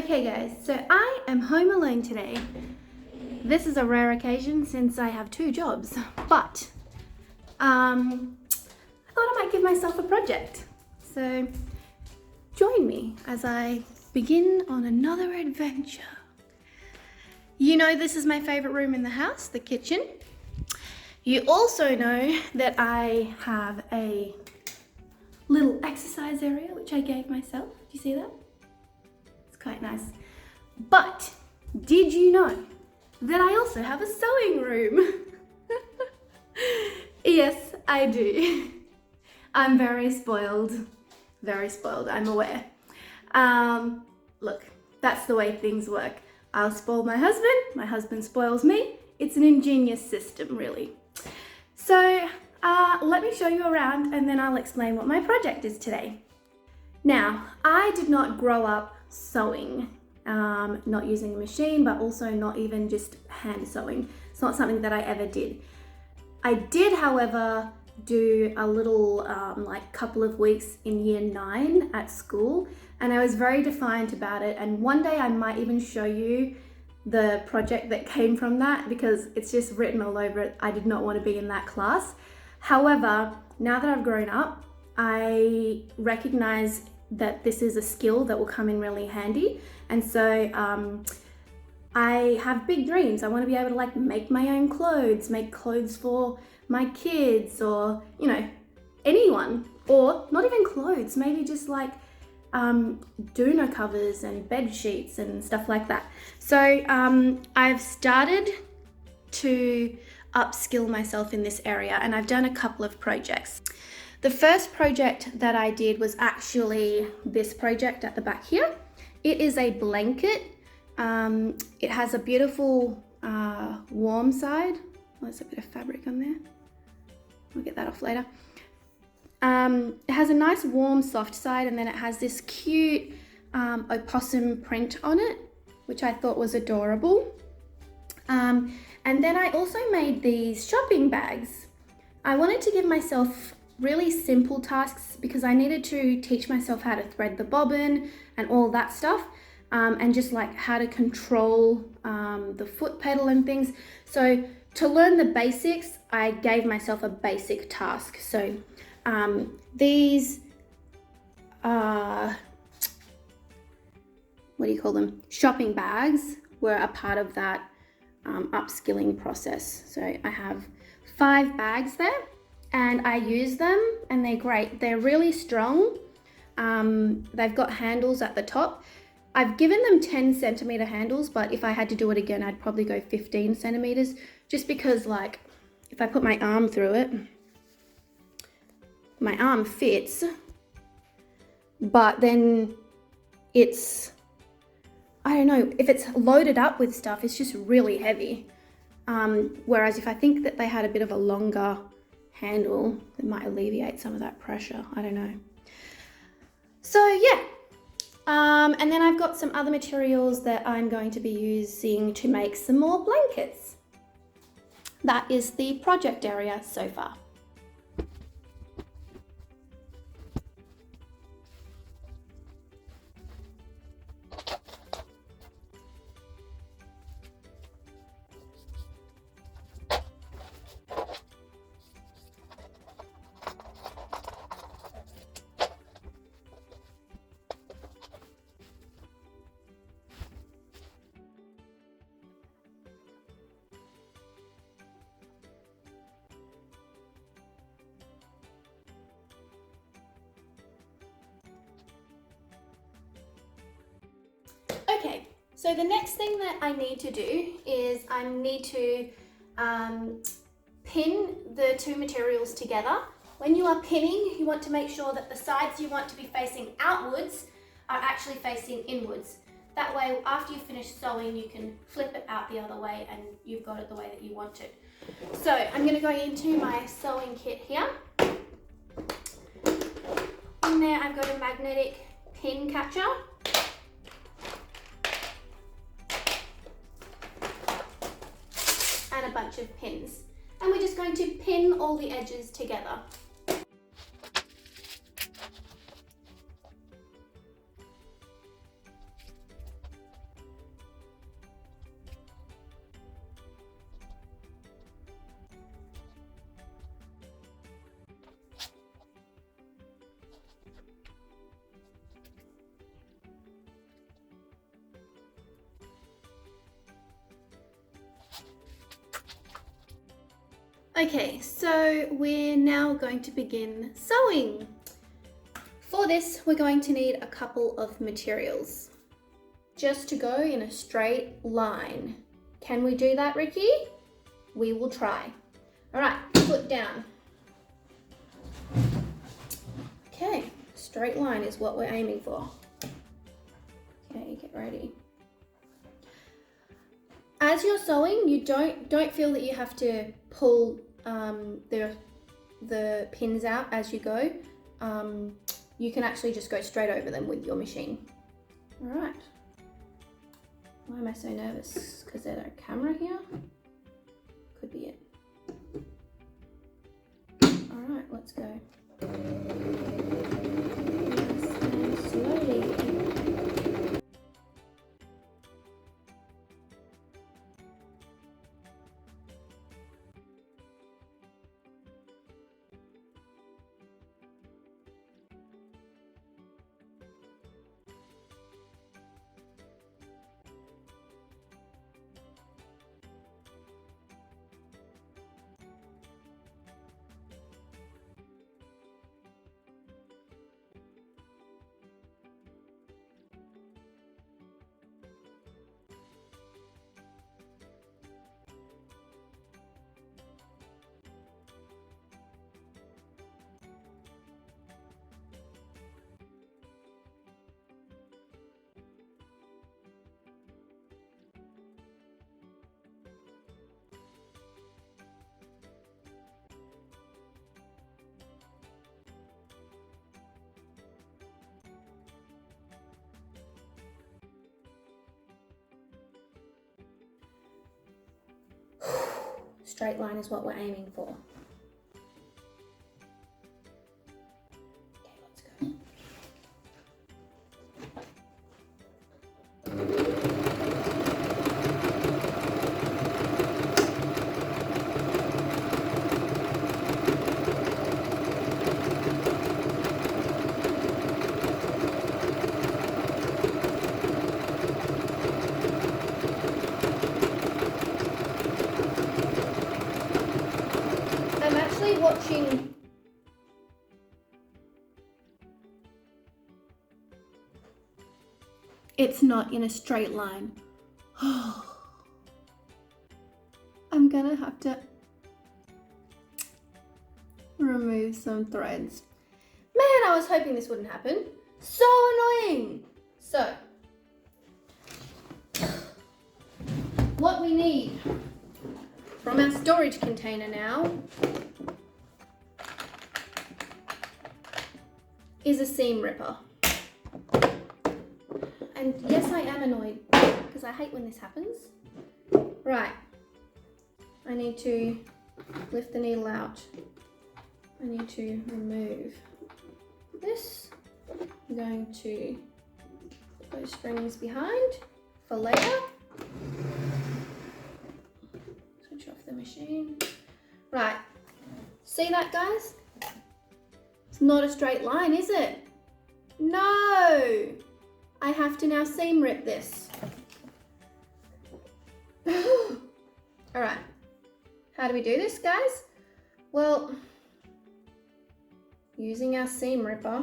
Okay guys, so I am home alone today. This is a rare occasion since I have two jobs, but I thought I might give myself a project. So join me as I begin on another adventure. You know this is my favorite room in the house, the kitchen. You also know that I have a little exercise area which I gave myself. Do you see that? Quite nice. But did you know that I also have a sewing room? Yes, I do. I'm very spoiled, I'm aware. Look, that's the way things work. I'll spoil my husband spoils me. It's an ingenious system, really. So let me show you around and then I'll explain what my project is today. Now, I did not grow up sewing, not using a machine, but also not even just hand sewing. It's not something that I ever did. I did, however, do a little couple of weeks in year 9 at school, and I was very defiant about it. And one day I might even show you the project that came from that, because it's just written all over it. I did not want to be in that class. However, now that I've grown up, I recognize that this is a skill that will come in really handy. And so I have big dreams. I want to be able to make my own clothes, make clothes for my kids, or anyone, or not even clothes, maybe just doona covers and bed sheets and stuff like that. So I've started to upskill myself in this area, and I've done a couple of projects. The first project that I did was actually this project at the back here. It is a blanket. It has a beautiful warm side. Oh, there's a bit of fabric on there. We'll get that off later. It has a nice warm soft side, and then it has this cute opossum print on it, which I thought was adorable. And then I also made these shopping bags. I wanted to give myself really simple tasks because I needed to teach myself how to thread the bobbin and all that stuff, and just how to control the foot pedal and things. So to learn the basics, I gave myself a basic task. So these what do you call them? Shopping bags were a part of that upskilling process. So I have 5 bags there, and I use them and they're great. They're really strong. They've got handles at the top. I've given them 10 centimeter handles, but if I had to do it again, I'd probably go 15 centimeters, just because if I put my arm through it, my arm fits, but then it's, I don't know, if it's loaded up with stuff, it's just really heavy. Whereas if I think that they had a bit of a longer handle, it might alleviate some of that pressure. I don't know. So yeah, and then I've got some other materials that I'm going to be using to make some more blankets. That is the project area so far. Okay, so the next thing that I need to do is I need to pin the two materials together. When you are pinning, you want to make sure that the sides you want to be facing outwards are actually facing inwards. That way, after you finish sewing, you can flip it out the other way and you've got it the way that you want it. So I'm going to go into my sewing kit here. In there, I've got a magnetic pin catcher. And a bunch of pins. And we're just going to pin all the edges together. Okay, so we're now going to begin sewing. For this, we're going to need a couple of materials just to go in a straight line. Can we do that, Ricky? We will try. All right, foot down. Okay, straight line is what we're aiming for. Okay, get ready. As you're sewing, you don't feel that you have to pull the pins out as you go. You can actually just go straight over them with your machine. All right. Why am I so nervous? Because there's a camera here? Could be it. All right, let's go. Nice and slowly. Straight line is what we're aiming for. Okay, let's go. I'm actually watching it's not in a straight line. I'm gonna have to remove some threads. Man, I was hoping this wouldn't happen. So annoying. So, what we need from our storage container now is a seam ripper. And yes, I am annoyed because I hate when this happens. Right, I need to lift the needle out. I need to remove this. I'm going to put those strings behind for later. Switch off the machine. Right, see that, guys? It's not a straight line, is it? No! I have to now seam rip this. All right, how do we do this, guys? Well, using our seam ripper.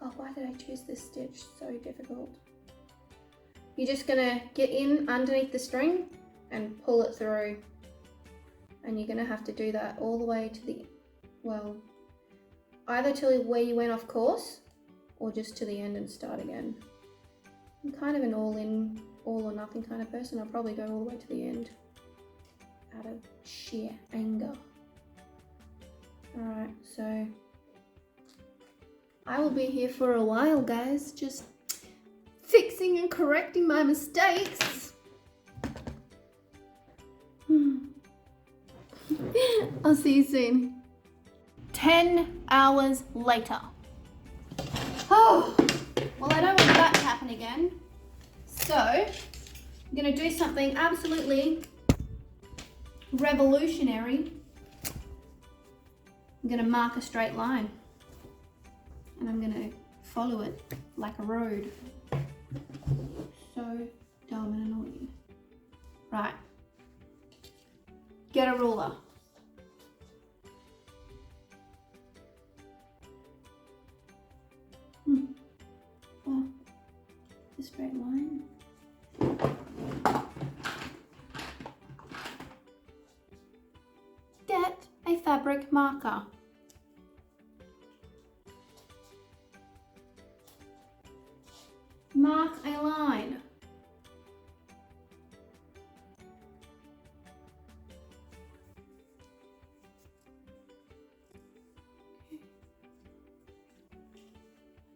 Oh, why did I choose this stitch? So difficult. You're just gonna get in underneath the string and pull it through. And you're gonna have to do that all the way to the, well, either till where you went off course or just to the end and start again. I'm kind of an all or nothing kind of person. I'll probably go all the way to the end out of sheer anger. All right, so I will be here for a while, guys, just fixing and correcting my mistakes. I'll see you soon. 10 hours later. Oh, well, I don't want that to happen again. So, I'm gonna do something absolutely revolutionary. I'm gonna mark a straight line. And I'm gonna follow it like a road. So dumb and annoying. Right. Get a ruler. the straight line. Get a fabric marker. Mark a line.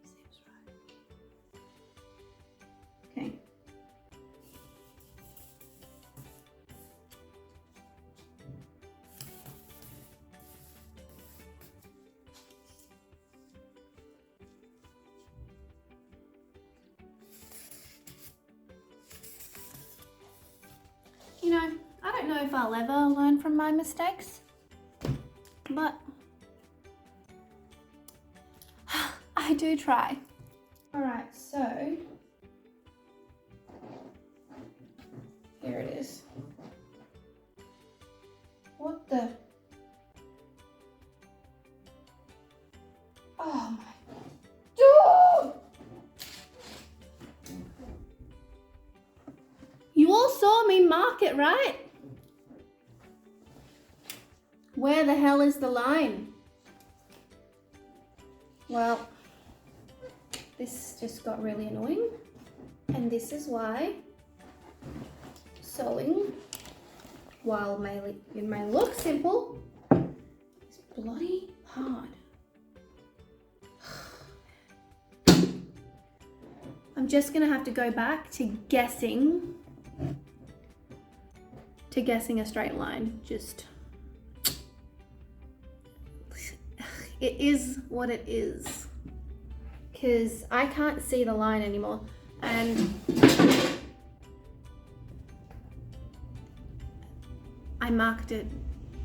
Seems right. Okay. You know, I don't know if I'll ever learn from my mistakes, but I do try. All right, so here it is. What the? Oh my. Dude! You all saw me mark it, right? Where the hell is the line? Well, this just got really annoying. And this is why sewing, while it may look simple, is bloody hard. I'm just gonna have to go back to guessing a straight line. Just, it is what it is, because I can't see the line anymore, and I marked it,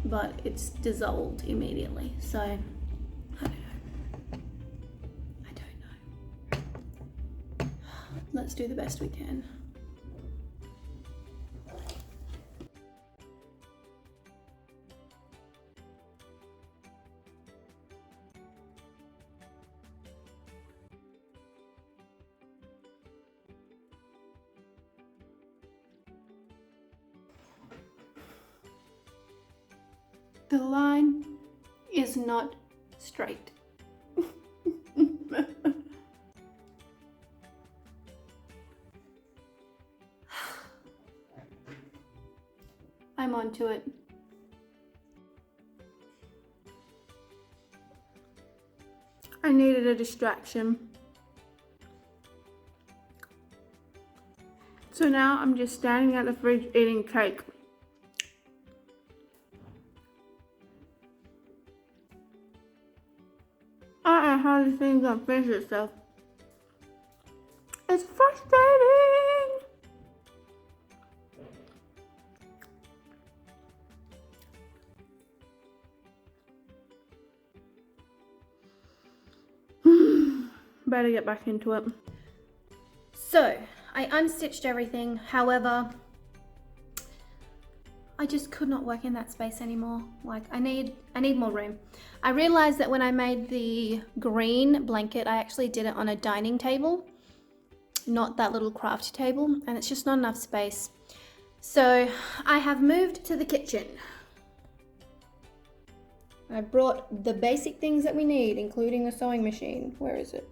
but it's dissolved immediately, so I don't know. Let's do the best we can. The line is not straight. I'm onto it. I needed a distraction. So now I'm just standing at the fridge eating cake. I don't know how this thing's gonna finish itself. It's frustrating! Better get back into it. So, I unstitched everything, however, I just could not work in that space anymore. Like, I need more room. I realized that when I made the green blanket, I actually did it on a dining table, not that little craft table, and it's just not enough space. So I have moved to the kitchen. I brought the basic things that we need, including a sewing machine. Where is it?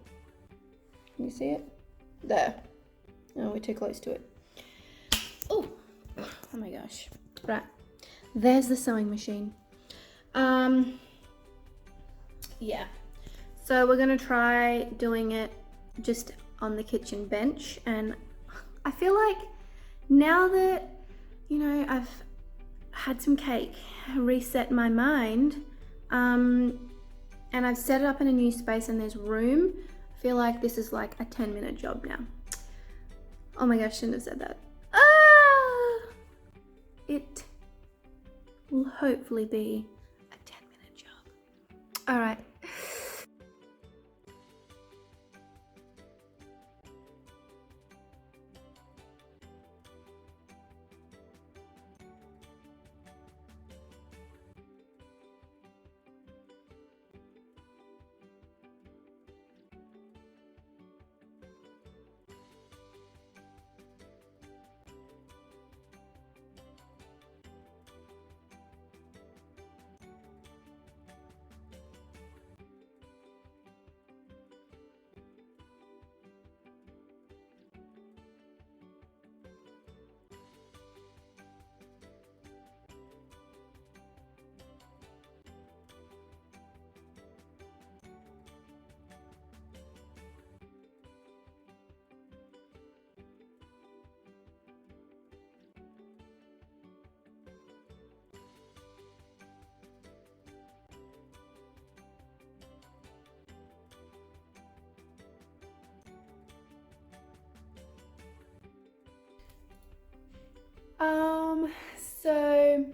Can you see it? There. Oh, we're too close to it. Oh my gosh. Right, there's the sewing machine. Yeah, so we're gonna try doing it just on the kitchen bench, and I feel like now that, you know, I've had some cake, reset my mind, and I've set it up in a new space and there's room, I feel like this is like a 10-minute job now. Oh my gosh, shouldn't have said that. It will hopefully be a 10-minute job. All right. So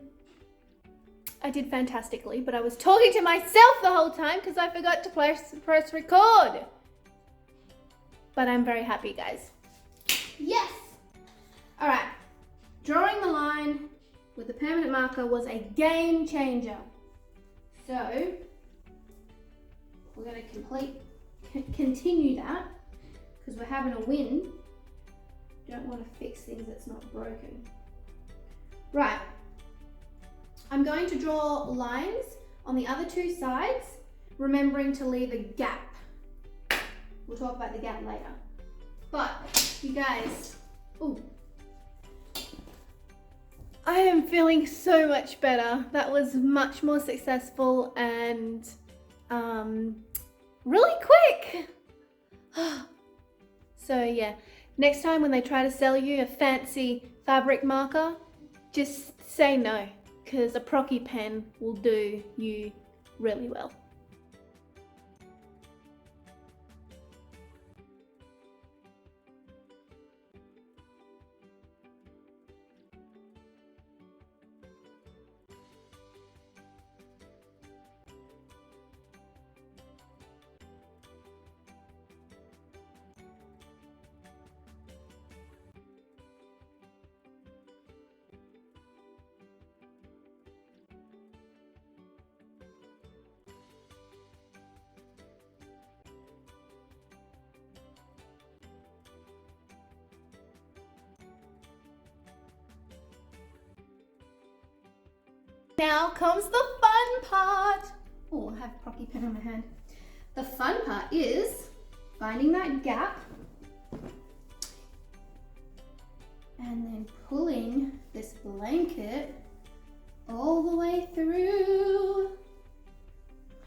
I did fantastically, but I was talking to myself the whole time because I forgot to press record. But I'm very happy, guys. Yes! All right, drawing the line with the permanent marker was a game changer. So we're going to continue that because we're having a win. Don't want to fix things that's not broken. Right, I'm going to draw lines on the other two sides, remembering to leave a gap. We'll talk about the gap later. But you guys, ooh, I am feeling so much better. That was much more successful and really quick. So yeah, next time when they try to sell you a fancy fabric marker, just say no, because a Procky pen will do you really well. Now comes the fun part. Oh, I have a Procky pen on my hand. The fun part is finding that gap and then pulling this blanket all the way through.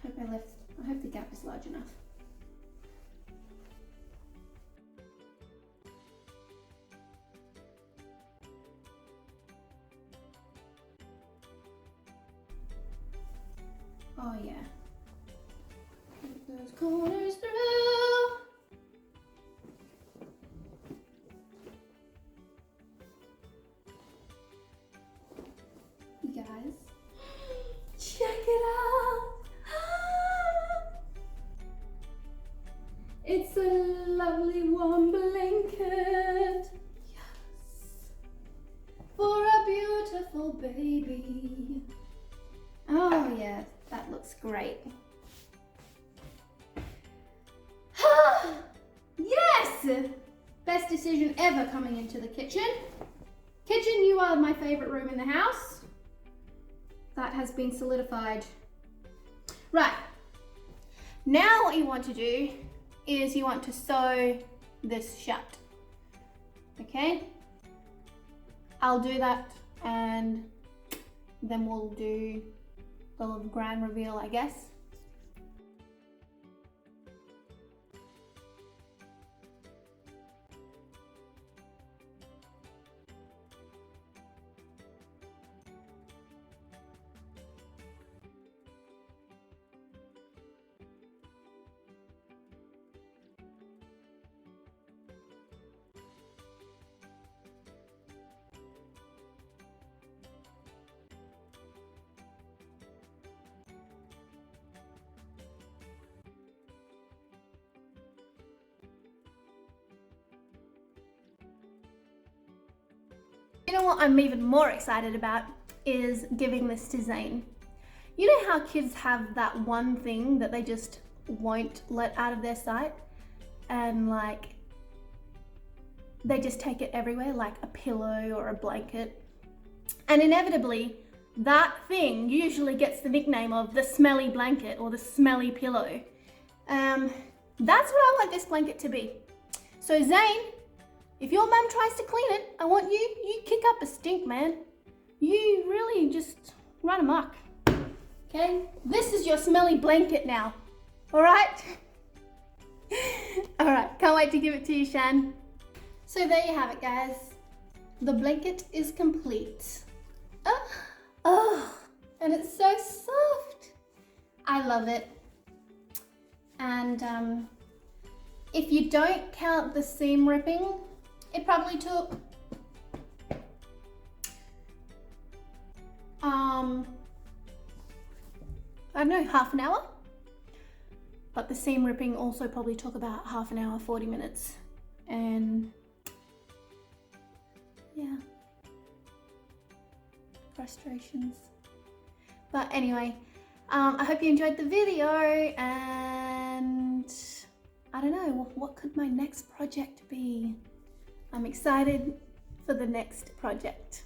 I hope the gap is large enough. Oh yeah. Put those corners through. You guys, check it out. It's a lovely warm blanket. Yes. For a beautiful baby. Oh yeah, that looks great. Yes! Best decision ever coming into the kitchen. Kitchen, you are my favorite room in the house. That has been solidified. Right, now what you want to do is you want to sew this shut. Okay? I'll do that and then we'll do the grand reveal, I guess. You know what I'm even more excited about is giving this to Zayne. You know how kids have that one thing that they just won't let out of their sight? And like, they just take it everywhere, like a pillow or a blanket. And inevitably, that thing usually gets the nickname of the smelly blanket or the smelly pillow. That's what I want this blanket to be. So Zayne, if your mum tries to clean it, I want you kick up a stink, man. You really just run amok. Okay? This is your smelly blanket now. All right? All right, can't wait to give it to you, Shan. So there you have it, guys. The blanket is complete. Oh, and it's so soft. I love it. And if you don't count the seam ripping, it probably took I don't know, half an hour. But the seam ripping also probably took about half an hour, 40 minutes. And yeah, frustrations. But anyway, I hope you enjoyed the video, and I don't know, what could my next project be? I'm excited for the next project.